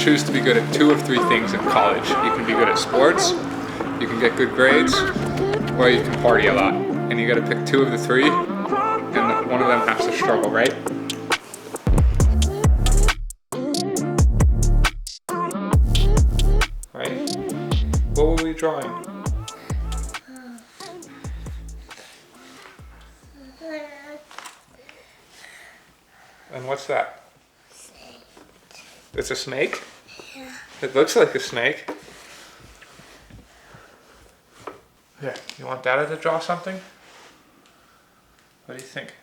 choose to be good at 2 of 3 things in college. You can be good at sports, you can get good grades, or you can party a lot. And you gotta pick 2 of the 3, and one of them has to struggle, right? Right? What were we drawing? And what's that? It's a snake? Yeah. It looks like a snake. Here, you want Dada to draw something? What do you think?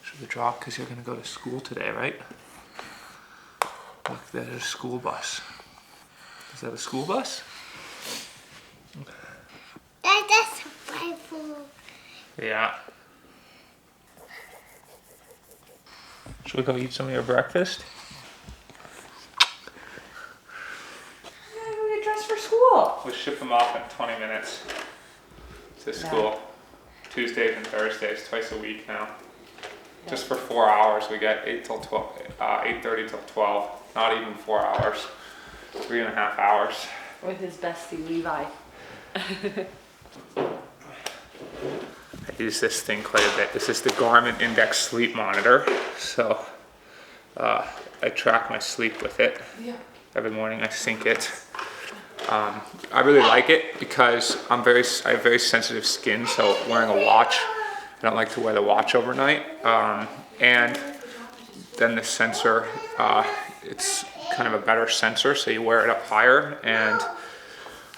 Should we draw because you're going to go to school today, right? Look, there's a school bus. Is that a school bus? That's a Bible. Yeah. Should we go eat some of your breakfast? We get dressed for school. We'll ship them off in 20 minutes to school. Tuesdays and Thursdays, twice a week now. Just for 4 hours. We get 8 till 12, 8:30 till 12. Not even 4 hours. 3.5 hours. With his bestie Levi. I use this thing quite a bit. This is the Garmin Index Sleep Monitor. So I track my sleep with it. Yeah. Every morning I sync it. I really like it because I have very sensitive skin, so wearing a watch, I don't like to wear the watch overnight. And then the sensor, it's kind of a better sensor, so you wear it up higher. And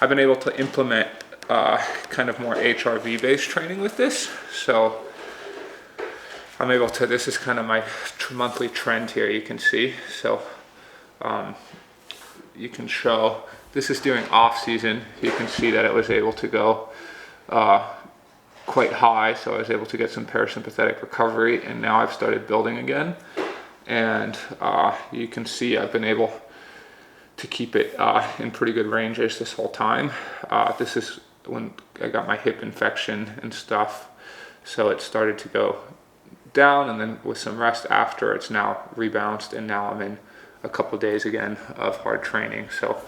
I've been able to implement kind of more HRV based training with this. So I'm able to, this is kind of my monthly trend here, you can see. So you can show, this is during off season. You can see that it was able to go quite high. So I was able to get some parasympathetic recovery, and now I've started building again. And you can see I've been able to keep it in pretty good ranges this whole time. This is when I got my hip infection and stuff. So it started to go down, and then with some rest after, it's now rebounced, and now I'm in a couple days again of hard training. So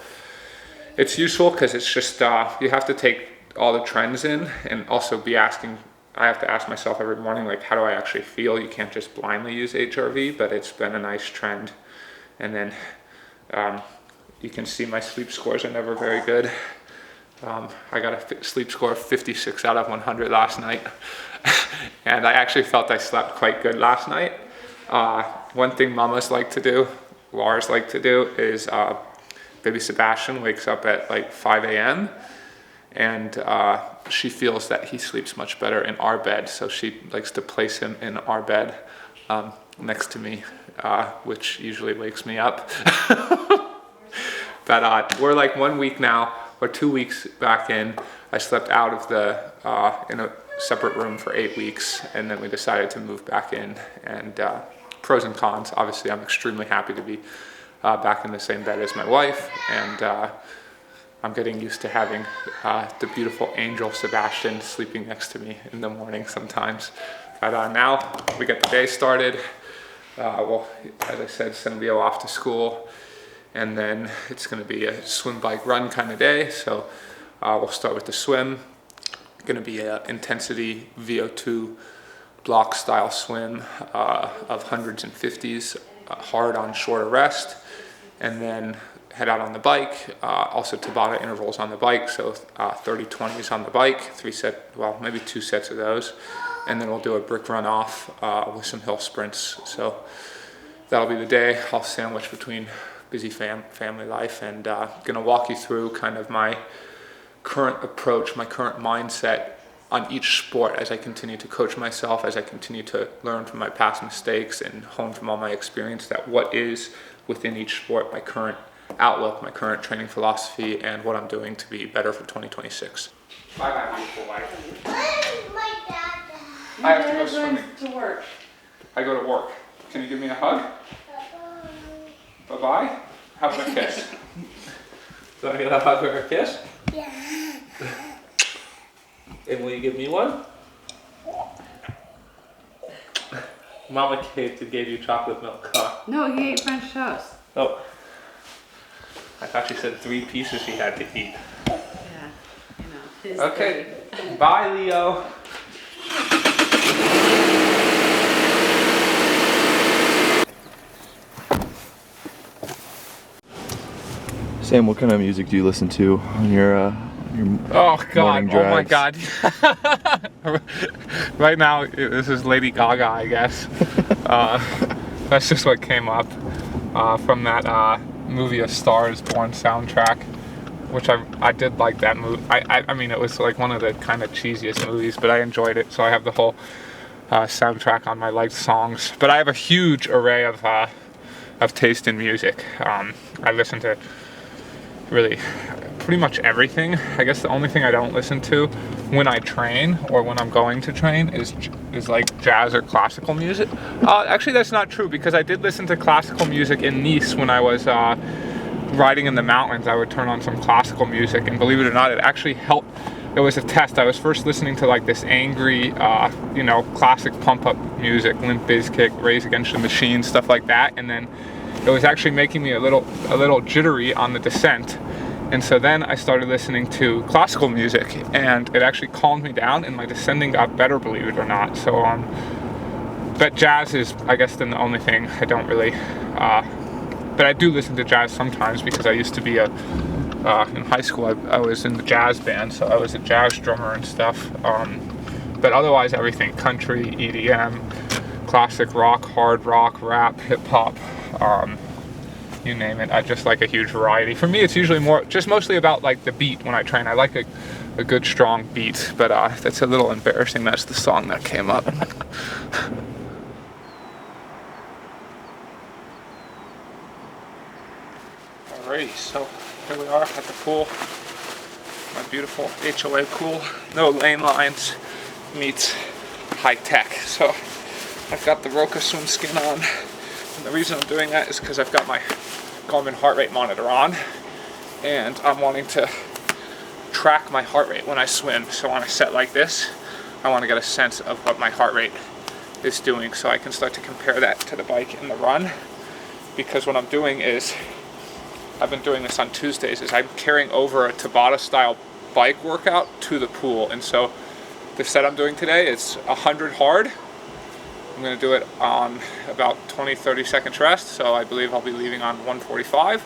it's useful because it's just, you have to take all the trends in, and also be asking, I have to ask myself every morning, like, how do I actually feel? You can't just blindly use HRV, but it's been a nice trend. And then you can see my sleep scores are never very good. I got a sleep score of 56 out of 100 last night. And I actually felt I slept quite good last night. One thing mamas like to do, Lars like to do, is baby Sebastian wakes up at like 5 a.m. and she feels that he sleeps much better in our bed. So she likes to place him in our bed next to me, which usually wakes me up. But we're like 1 week now, or 2 weeks back in. I slept out of the, in a separate room for 8 weeks, and then we decided to move back in. And pros and cons, obviously I'm extremely happy to be back in the same bed as my wife, and I'm getting used to having the beautiful angel Sebastian sleeping next to me in the morning sometimes. But now we get the day started. Well, as I said, send Leo off to school, and then it's going to be a swim, bike, run kind of day. So we'll start with the swim. Going to be an intensity VO2 block style swim of hundreds and 50s, hard on shorter rest, and then head out on the bike. Also Tabata intervals on the bike, so 30-20s on the bike, maybe 2 sets of those, and then we'll do a brick run off with some hill sprints. So that'll be the day. I'll sandwich between busy family life, and gonna walk you through kind of my current approach, my current mindset on each sport as I continue to coach myself, as I continue to learn from my past mistakes and hone from all my experience, that what is within each sport, my current outlook, my current training philosophy, and what I'm doing to be better for 2026. Bye bye, beautiful wife. Where's my dad? I have to go swimming. To work. I go to work. Can you give me a hug? Bye bye. How about a kiss? Do I get a hug or a kiss? Yeah. And will you give me one? Mama gave you chocolate milk, huh? No, he ate French toast. Oh, I thought you said 3 pieces he had to eat. Yeah, you know, his Okay, thing. bye, Leo. Sam, what kind of music do you listen to on your Oh God! morning Oh my drives? God! Right now, this is Lady Gaga, I guess. That's just what came up from that movie, A Star Is Born soundtrack, which I did like that movie. I mean, it was like one of the kind of cheesiest movies, but I enjoyed it. So I have the whole soundtrack on my liked songs. But I have a huge array of taste in music. I listen to really pretty much everything. I guess the only thing I don't listen to when I train or when I'm going to train is like jazz or classical music. Actually, that's not true, because I did listen to classical music in Nice when I was riding in the mountains. I would turn on some classical music, and believe it or not, it actually helped. It was a test. I was first listening to like this angry, you know, classic pump-up music, Limp Bizkit, Rage Against the Machine, stuff like that, and then it was actually making me a little jittery on the descent. And so then I started listening to classical music, and it actually calmed me down, and my descending got better, believe it or not. So, but jazz is, I guess, then the only thing I don't really, but I do listen to jazz sometimes, because I used to be in high school, I was in the jazz band, so I was a jazz drummer and stuff. But otherwise, everything: country, EDM, classic rock, hard rock, rap, hip hop, you name it. I just like a huge variety. For me, it's usually mostly about like the beat when I train. I like a good strong beat, but that's a little embarrassing. That's the song that came up. Alrighty, so here we are at the pool. My beautiful HOA pool. No lane lines meets high tech. So I've got the Roka swim skin on. And the reason I'm doing that is because I've got my Garmin heart rate monitor on, and I'm wanting to track my heart rate when I swim. So on a set like this, I want to get a sense of what my heart rate is doing, so I can start to compare that to the bike and the run. Because what I'm doing is, I've been doing this on Tuesdays, is I'm carrying over a Tabata style bike workout to the pool. And so the set I'm doing today is 100 hard. I'm going to do it on about 20-30 seconds rest, so I believe I'll be leaving on 145.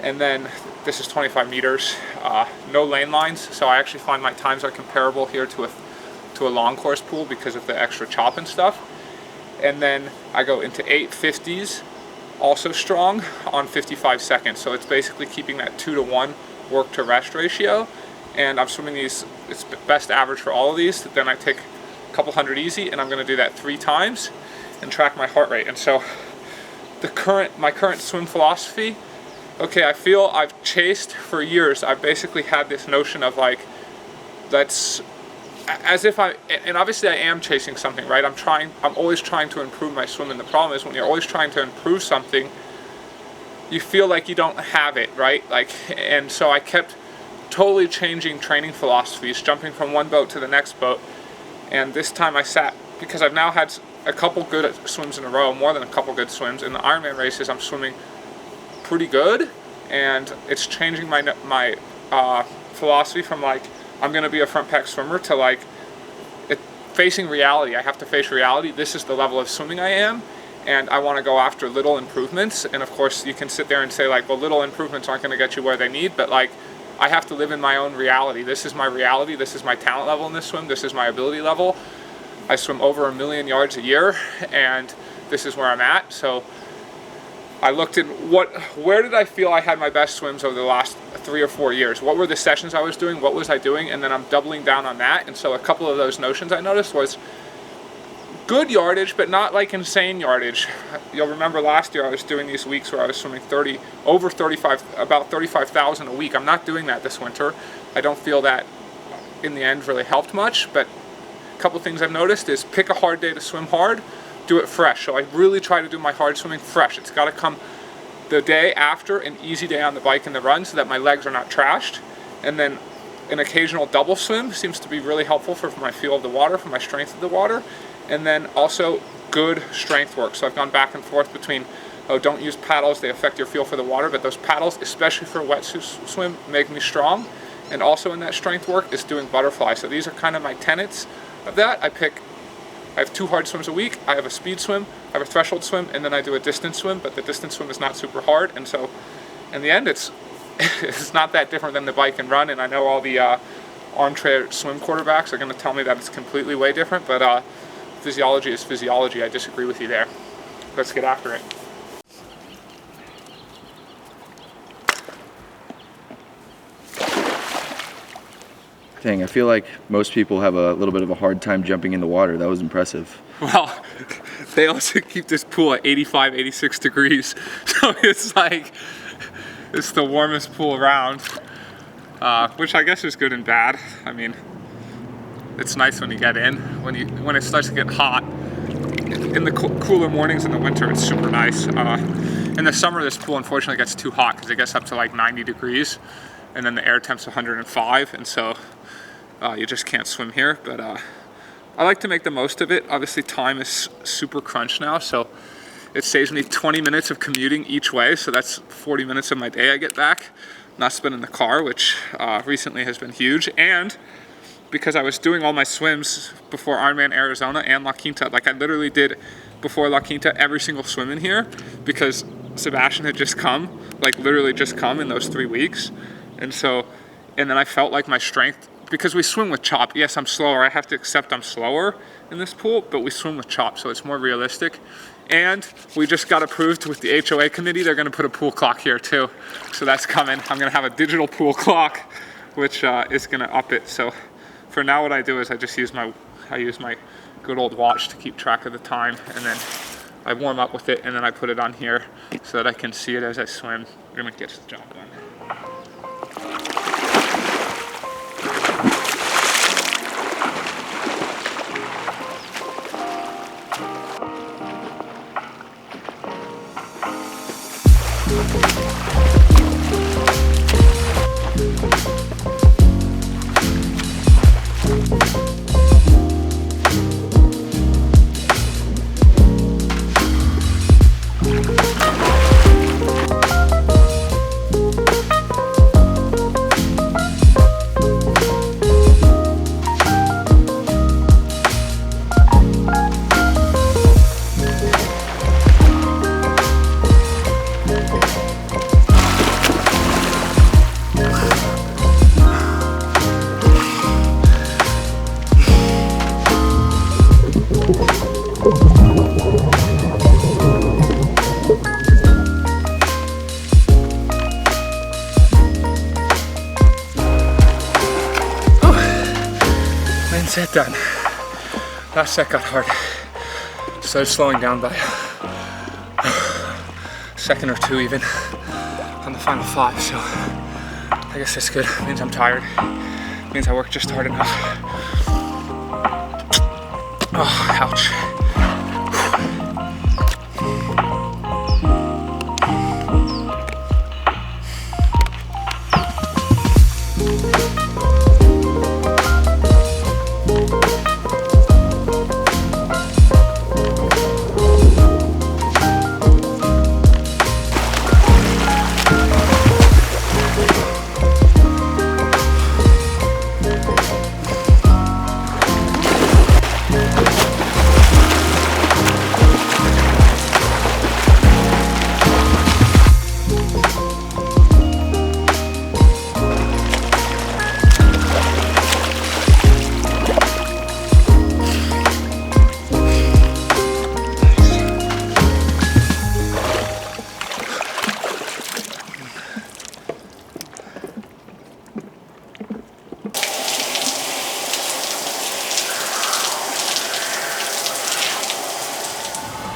And then this is 25 meters, no lane lines, so I actually find my times are comparable here to a long course pool because of the extra chop and stuff. And then I go into 850s, also strong, on 55 seconds. So it's basically keeping that 2-to-1 work to rest ratio. And I'm swimming these, it's best average for all of these. Then I take couple hundred easy, and I'm going to do that 3 times and track my heart rate. And so my current swim philosophy, okay, I feel I've chased for years. I've basically had this notion of like, that's as if and obviously I am chasing something, right? I'm always trying to improve my swim, and the problem is when you're always trying to improve something, you feel like you don't have it, right? Like, and so I kept totally changing training philosophies, jumping from one boat to the next boat. And this time I sat, because I've now had a couple good swims in a row, more than a couple good swims. In the Ironman races, I'm swimming pretty good, and it's changing my philosophy from like, I'm going to be a front pack swimmer, to like facing reality. I have to face reality. This is the level of swimming I am, and I want to go after little improvements. And of course, you can sit there and say like, well, little improvements aren't going to get you where they need, but like, I have to live in my own reality. This is my reality. This is my talent level in this swim. This is my ability level. I swim over 1 million yards a year, and this is where I'm at. So I looked at where did I feel I had my best swims over the last 3 or 4 years? What were the sessions I was doing? What was I doing? And then I'm doubling down on that. And so a couple of those notions I noticed was good yardage, but not like insane yardage. You'll remember last year I was doing these weeks where I was swimming about 35,000 a week. I'm not doing that this winter. I don't feel that in the end really helped much, but a couple things I've noticed is pick a hard day to swim hard, do it fresh. So I really try to do my hard swimming fresh. It's got to come the day after an easy day on the bike and the run, so that my legs are not trashed. And then an occasional double swim seems to be really helpful for my feel of the water, for my strength of the water. And then also good strength work. So I've gone back and forth between oh, don't use paddles, they affect your feel for the water, but those paddles, especially for a wetsuit swim, make me strong. And also in that strength work is doing butterfly. So these are kind of my tenets of that. I have 2 hard swims a week. I have a speed swim, I have a threshold swim, and then I do a distance swim, but the distance swim is not super hard. And so in the end, it's not that different than the bike and run. And I know all the armchair swim quarterbacks are going to tell me that it's completely way different, but physiology is physiology. I disagree with you there. Let's get after it. Dang, I feel like most people have a little bit of a hard time jumping in the water. That was impressive. Well, they also keep this pool at 85, 86 degrees. So it's like, it's the warmest pool around, which I guess is good and bad. I mean, it's nice when you get in. When it starts to get hot, in the cooler mornings in the winter, it's super nice. In the summer, this pool unfortunately gets too hot because it gets up to like 90 degrees. And then the air temp's 105, and so you just can't swim here. But I like to make the most of it. Obviously, time is super crunched now, so it saves me 20 minutes of commuting each way. So that's 40 minutes of my day I get back, not spent in the car, which recently has been huge. And because I was doing all my swims before Ironman Arizona and La Quinta, like I literally did before La Quinta every single swim in here because Sebastian had just come, like literally just come in those 3 weeks. And then I felt like my strength, because we swim with chop. Yes, I'm slower. I have to accept I'm slower in this pool, but we swim with chop, so it's more realistic. And we just got approved with the HOA committee. They're going to put a pool clock here too. So that's coming. I'm going to have a digital pool clock, which is going to up it. So for now, what I do is I just use my good old watch to keep track of the time, and then I warm up with it, and then I put it on here so that I can see it as I swim. And it gets the job done. Set done. Last set got hard. Started slowing down by a second or 2 even on the final 5, so I guess that's good. Means I'm tired. Means I worked just hard enough. Oh, ouch.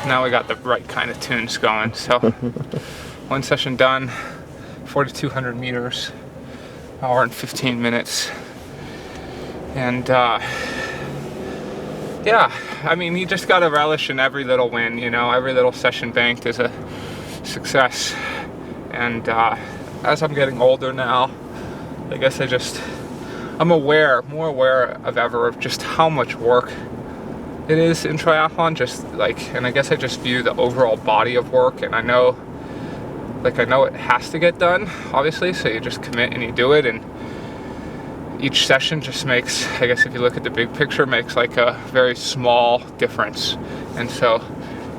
Now we got the right kind of tunes going. So one session done, 4,200 meters, hour and 15 minutes. And yeah, I mean, you just gotta relish in every little win, you know, every little session banked is a success. And as I'm getting older now, I guess I'm more aware of ever of just how much work it is in triathlon, just like, and I guess I just view the overall body of work, and I know it has to get done, obviously, so you just commit and you do it, and each session just makes, I guess if you look at the big picture, makes like a very small difference. And so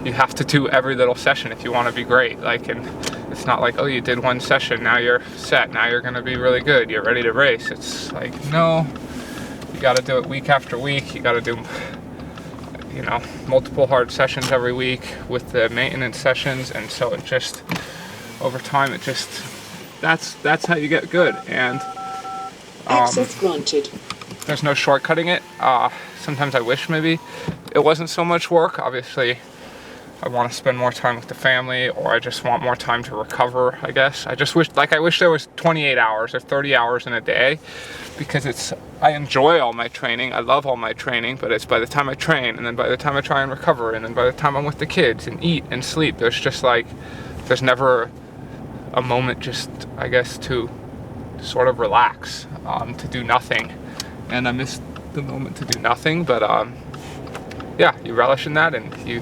you have to do every little session if you want to be great. Like, and it's not like, oh, you did one session, now you're set, now you're going to be really good, you're ready to race. It's like, no, you got to do it week after week. You got to do, you know, multiple hard sessions every week with the maintenance sessions. And so it just, over time, it just, that's how you get good. And Access granted. there's no shortcutting it. Sometimes I wish maybe it wasn't so much work. Obviously, I want to spend more time with the family, or I just want more time to recover, I guess. I just wish, I wish there was 28 hours or 30 hours in a day, because I enjoy all my training. I love all my training, but it's by the time I train, and then by the time I try and recover, and then by the time I'm with the kids and eat and sleep, there's never a moment just, I guess, to sort of relax, to do nothing. And I miss the moment to do nothing, but yeah, you relish in that, and you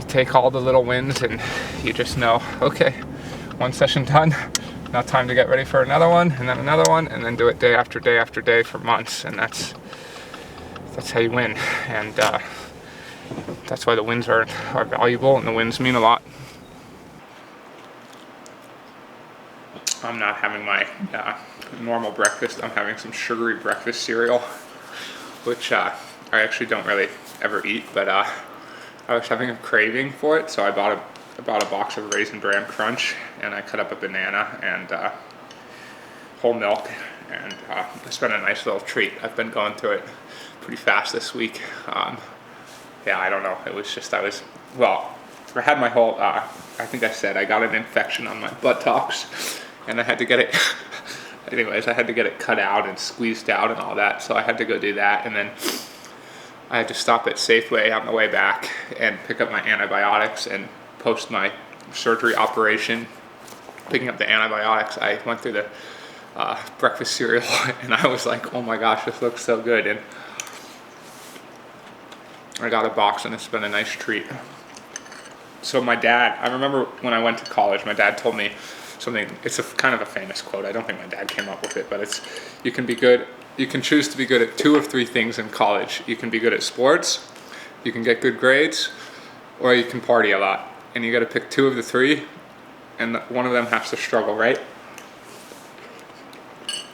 take all the little wins, and you just know, okay, one session done, now time to get ready for another one, and then another one, and then do it day after day after day for months. And that's how you win. And that's why the wins are valuable, and the wins mean a lot. I'm not having my normal breakfast. I'm having some sugary breakfast cereal, which I actually don't really ever eat, but I was having a craving for it, so I bought a box of Raisin Bran Crunch, and I cut up a banana and whole milk, and it's been a nice little treat. I've been going through it pretty fast this week. Yeah, I don't know. It was just, I had my whole, I think I said I got an infection on my buttocks, and I had to get it, anyways, I had to get it cut out and squeezed out and all that, so I had to go do that, and then I had to stop at Safeway on the way back and pick up my antibiotics, and post my surgery operation, picking up the antibiotics, I went through the breakfast cereal, and I was like, oh my gosh, this looks so good, and I got a box, and it's been a nice treat. So my dad, I remember when I went to college, my dad told me something, it's kind of a famous quote, I don't think my dad came up with it, but it's, you can choose to be good at 2 of 3 things in college. You can be good at sports, you can get good grades, or you can party a lot. And you gotta pick 2 of the 3, and one of them has to struggle, right?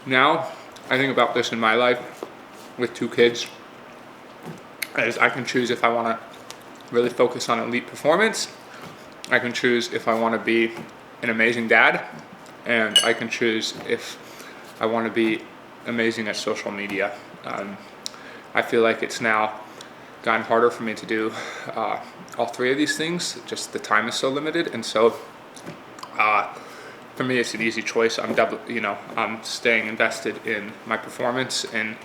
Now, I think about this in my life with 2 kids, as I can choose if I wanna really focus on elite performance, I can choose if I wanna be an amazing dad, and I can choose if I wanna be amazing at social media. I feel like it's now gotten harder for me to do all 3 of these things. Just the time is so limited, and so for me, it's an easy choice. I'm staying invested in my performance and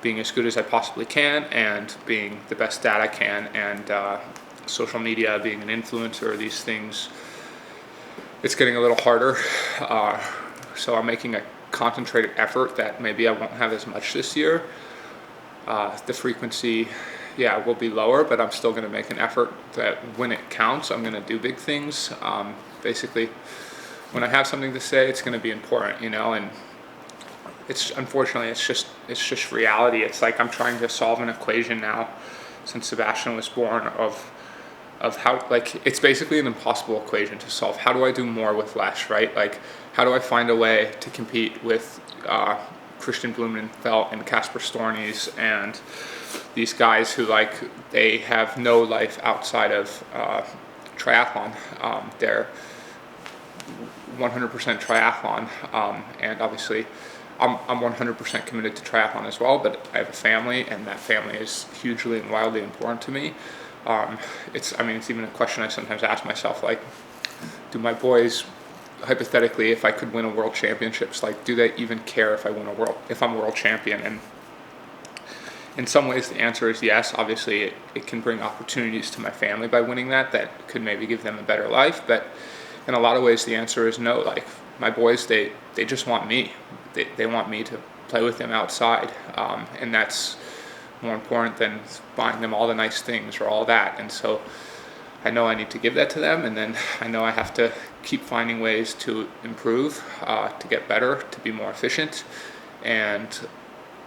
being as good as I possibly can, and being the best dad I can, and social media, being an influencer, these things, it's getting a little harder. So I'm making a concentrated effort that maybe I won't have as much this year. The frequency, will be lower, but I'm still going to make an effort that when it counts, I'm going to do big things. Basically, when I have something to say, it's going to be important, and it's unfortunately, it's just reality. It's like I'm trying to solve an equation now since Sebastian was born of how, like, it's basically an impossible equation to solve. How do I do more with less, right? Like, how do I find a way to compete with Christian Blumenfeld and Casper Stornies and these guys who, like, they have no life outside of triathlon. They're 100% triathlon, and obviously I'm 100% committed to triathlon as well, but I have a family, and that family is hugely and wildly important to me. It's even a question I sometimes ask myself, like, do my boys, hypothetically, if I could win a world championships, like, do they even care if I'm world champion? And in some ways the answer is yes. Obviously it can bring opportunities to my family by winning that could maybe give them a better life, but in a lot of ways the answer is no. Like, my boys, they just want me. They want me to play with them outside, and that's more important than buying them all the nice things or all that. And so I know I need to give that to them, and then I know I have to keep finding ways to improve, to get better, to be more efficient. And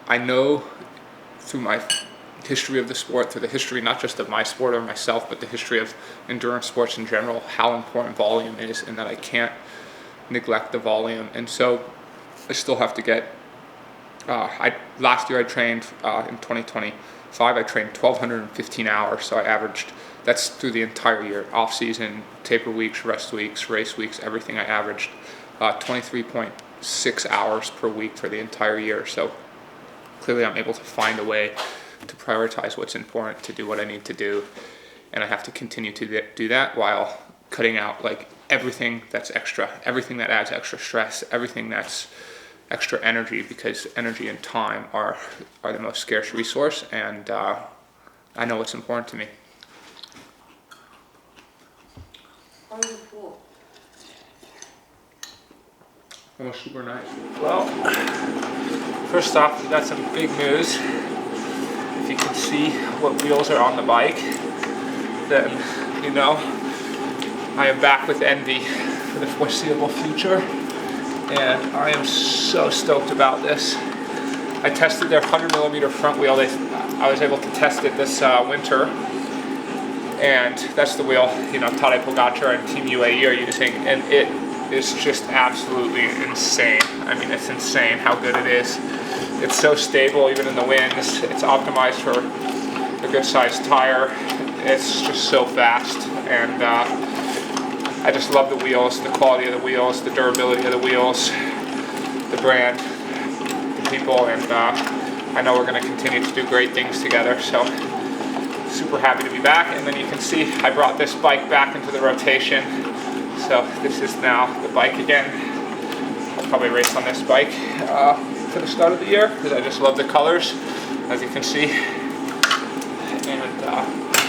I know through my history of the sport, through the history not just of my sport or myself, but the history of endurance sports in general, how important volume is, and that I can't neglect the volume. And so I still have to get, last year I trained, in 2025, I trained 1,215 hours, so I averaged, that's through the entire year, off season, taper weeks, rest weeks, race weeks, everything. I averaged 23.6 hours per week for the entire year. So clearly I'm able to find a way to prioritize what's important, to do what I need to do, and I have to continue to do that while cutting out like everything that's extra, everything that adds extra stress, everything that's extra energy, because energy and time are the most scarce resource, and I know what's important to me. It was super nice. Well, first off, we got some big news. If you can see what wheels are on the bike, then you know I am back with Envy for the foreseeable future, and I am so stoked about this. I tested their 100mm front wheel. I was able to test it this winter, and that's the wheel, you know, Tadej Pogacar and Team UAE are using, and it is just absolutely insane. I mean, it's insane how good it is. It's so stable even in the winds. It's optimized for a good sized tire. It's just so fast, and I just love the wheels, the quality of the wheels, the durability of the wheels, the brand, the people, and I know we're going to continue to do great things together. So super happy to be back. And then you can see I brought this bike back into the rotation. So this is now the bike again. I'll probably race on this bike for the start of the year because I just love the colors, as you can see. And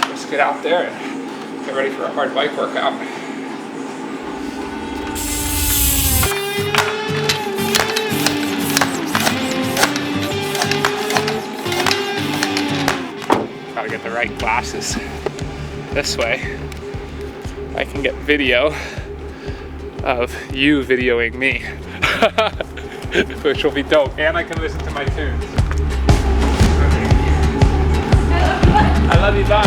let's get out there and get ready for a hard bike workout. Gotta get the right glasses. This way I can get video of you videoing me, which will be dope, and I can listen to my tunes. I love you, bye.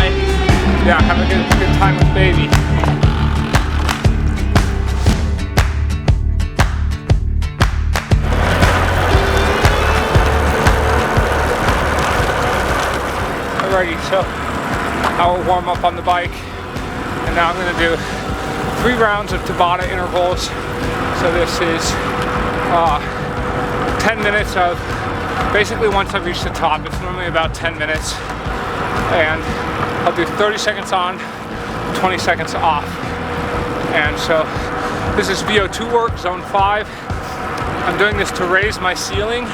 Yeah, have a good time with baby. Alrighty, so our warm up on the bike, and now I'm going to do 3 rounds of Tabata intervals. So this is 10 minutes of, basically once I've reached the top, it's normally about 10 minutes, and I'll do 30 seconds on, 20 seconds off. And so this is VO2 work, zone 5. I'm doing this to raise my ceiling.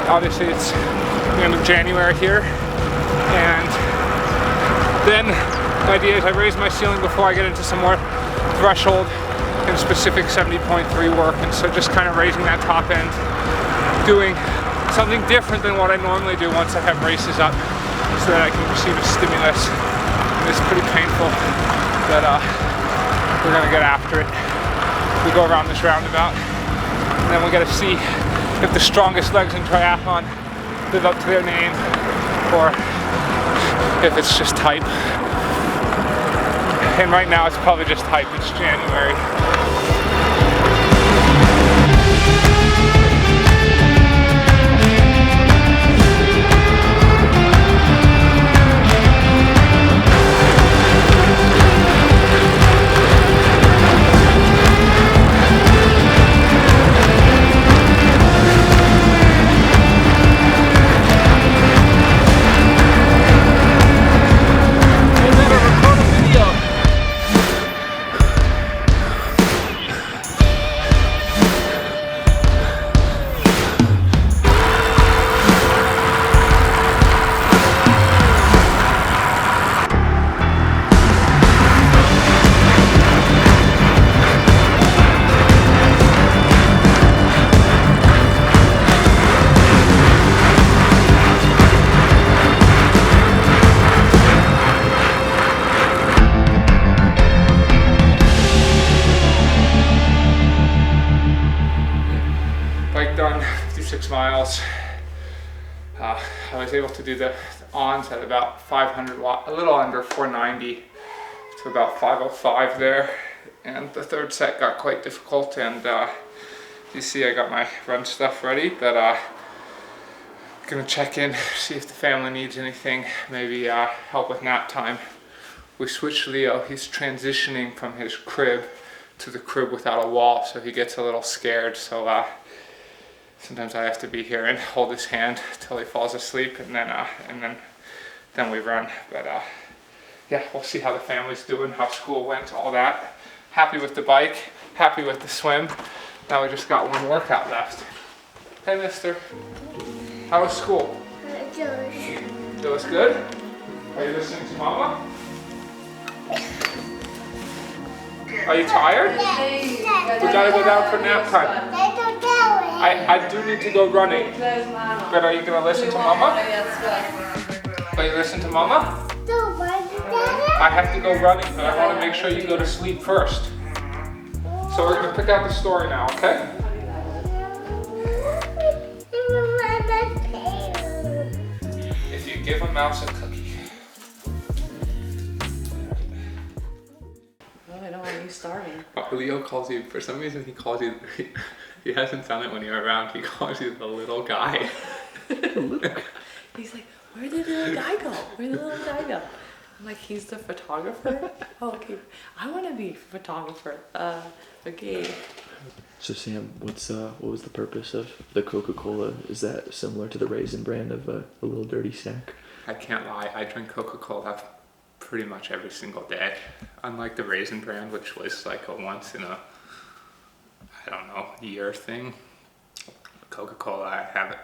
Obviously it's the end of January here, and then the idea is I raise my ceiling before I get into some more threshold and specific 70.3 work, and so just kind of raising that top end, doing something different than what I normally do once I have races up, so that I can receive a stimulus. And it's pretty painful, but we're gonna get after it. We go around this roundabout, and then we gotta see if the strongest legs in triathlon live up to their name, or if it's just hype. And right now it's probably just hype, it's January. 6 miles. I was able to do the ons at about 500 watt, a little under 490 to about 505 there. And the third set got quite difficult, and you see I got my run stuff ready, but gonna check in, see if the family needs anything, maybe help with nap time. We switched Leo. He's transitioning from his crib to the crib without a wall, so he gets a little scared. So sometimes I have to be here and hold his hand till he falls asleep, and then we run. But yeah, we'll see how the family's doing, how school went, all that. Happy with the bike, happy with the swim. Now we just got one workout left. Hey, mister. How was school? It was good? Are you listening to mama? Are you tired? We gotta go down for nap time. I do need to go running. But are you gonna listen to mama? Are you listen to mama? I have to go running, but I want to make sure you go to sleep first. So we're gonna pick out the story now, okay? If you give a mouse a cookie. Oh, I don't want you starving. Leo calls you, for some reason he calls you, he hasn't done it when you're around, he calls you the little guy. He's like, where did the little guy go? Where did the little guy go? I'm like, he's the photographer? Oh, okay. I want to be a photographer. Okay. So Sam, what was the purpose of the Coca-Cola? Is that similar to the Raisin brand of a little dirty snack? I can't lie, I drink Coca-Cola pretty much every single day. Unlike the Raisin brand, which was like a once in a, I don't know, year thing. Coca-Cola, I have it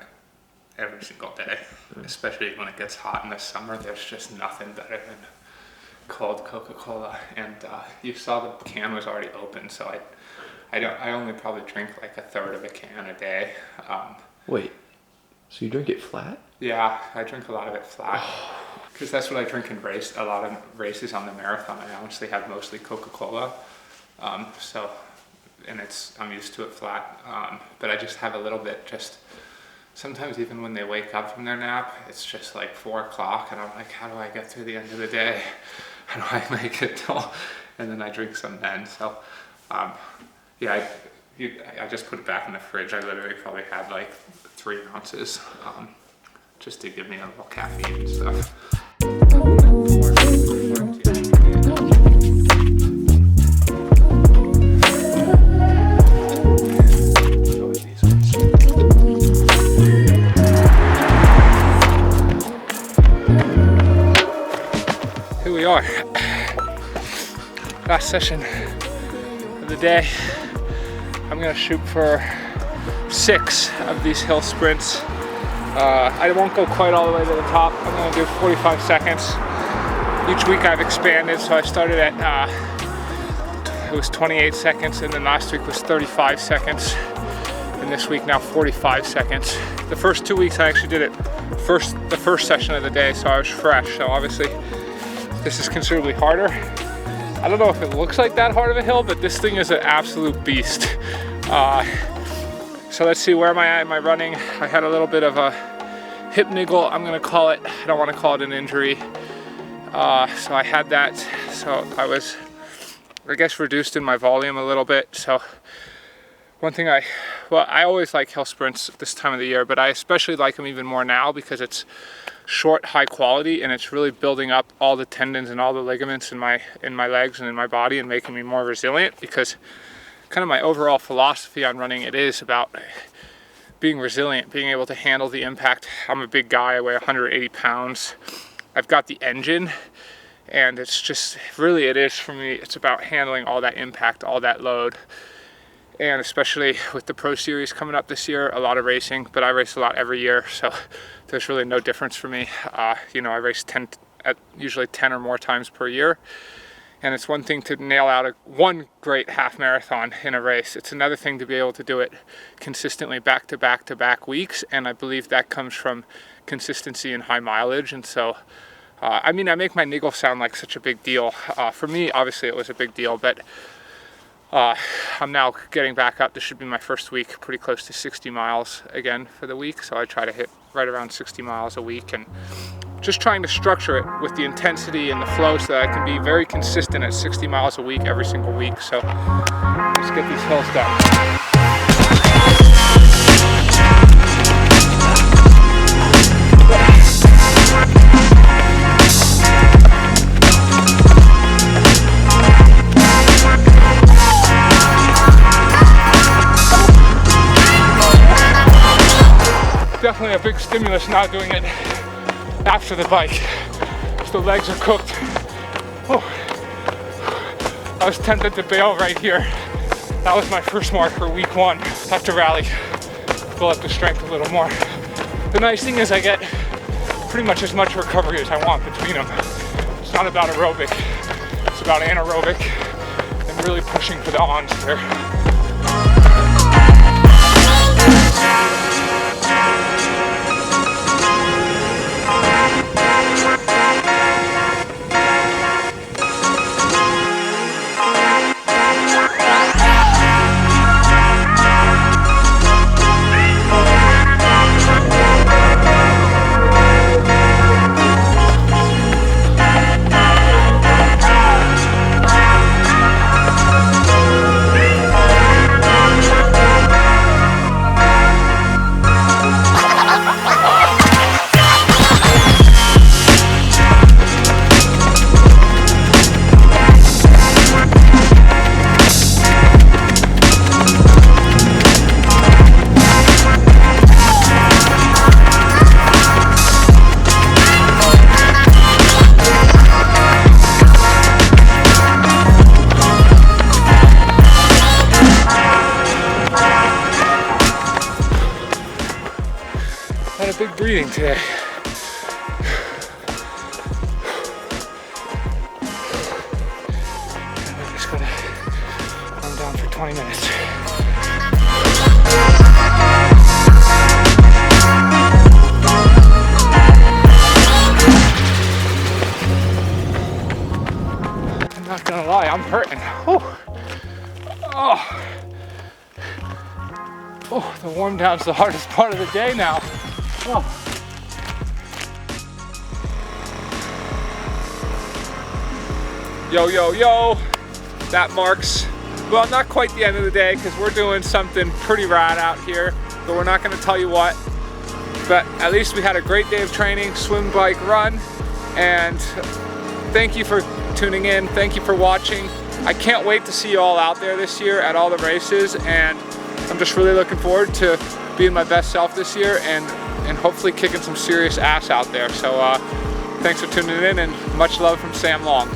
every single day, especially when it gets hot in the summer. There's just nothing better than cold Coca-Cola. And you saw the can was already open, so I only probably drink like a third of a can a day. Wait, so you drink it flat? Yeah, I drink a lot of it flat. Because that's what I drink in a lot of races on the marathon. I honestly have mostly Coca-Cola. And I'm used to it flat. But I just have a little bit just, sometimes even when they wake up from their nap, it's just like 4 o'clock and I'm like, how do I get through the end of the day? How do I make it till, and then I drink some then. So yeah, I just put it back in the fridge. I literally probably had like 3 ounces just to give me a little caffeine and stuff. Here we are, last session of the day. I'm gonna shoot for 6 of these hill sprints. I won't go quite all the way to the top. I'm gonna do 45 seconds. Each week I've expanded, so I started at, it was 28 seconds, and then last week was 35 seconds. And this week now 45 seconds. The first 2 weeks I actually did it the first session of the day, so I was fresh. So obviously this is considerably harder. I don't know if it looks like that hard of a hill, but this thing is an absolute beast. So let's see, where am I at in my running? I had a little bit of a hip niggle, I'm gonna call it. I don't wanna call it an injury. So I had that, so I was, I guess, reduced in my volume a little bit. So one thing I always like hill sprints this time of the year, but I especially like them even more now because it's short, high quality, and it's really building up all the tendons and all the ligaments in my legs and in my body and making me more resilient. Because kind of my overall philosophy on running, it is about being resilient, being able to handle the impact. I'm a big guy, I weigh 180 pounds. I've got the engine, and it's just, really it is for me, it's about handling all that impact, all that load. And especially with the Pro Series coming up this year, a lot of racing, but I race a lot every year, so there's really no difference for me. You know, I race usually 10 or more times per year. And it's one thing to nail out one great half marathon in a race. It's another thing to be able to do it consistently back to back to back weeks. And I believe that comes from consistency and high mileage. And so, I mean, I make my niggle sound like such a big deal. For me, obviously it was a big deal, but I'm now getting back up. This should be my first week, pretty close to 60 miles again for the week. So I try to hit right around 60 miles a week, and just trying to structure it with the intensity and the flow so that I can be very consistent at 60 miles a week every single week. So let's get these hills done. Definitely a big stimulus not doing it after the bike. The legs are cooked. Oh, I was tempted to bail right here. That was my first mark for week 1. Have to rally, build up the strength a little more. The nice thing is I get pretty much as much recovery as I want between them. It's not about aerobic, it's about anaerobic and really pushing for the ons here. Had a big breathing today. And we're just gonna calm down for 20 minutes. I'm not gonna lie, I'm hurting. Oh, the warm down's the hardest part of the day now. Oh. Yo, yo, yo, that marks, well, not quite the end of the day because we're doing something pretty rad out here, but we're not going to tell you what. But at least we had a great day of training, swim, bike, run, and thank you for tuning in. Thank you for watching. I can't wait to see you all out there this year at all the races, and I'm just really looking forward to being my best self this year and hopefully kicking some serious ass out there. So thanks for tuning in, and much love from Sam Long.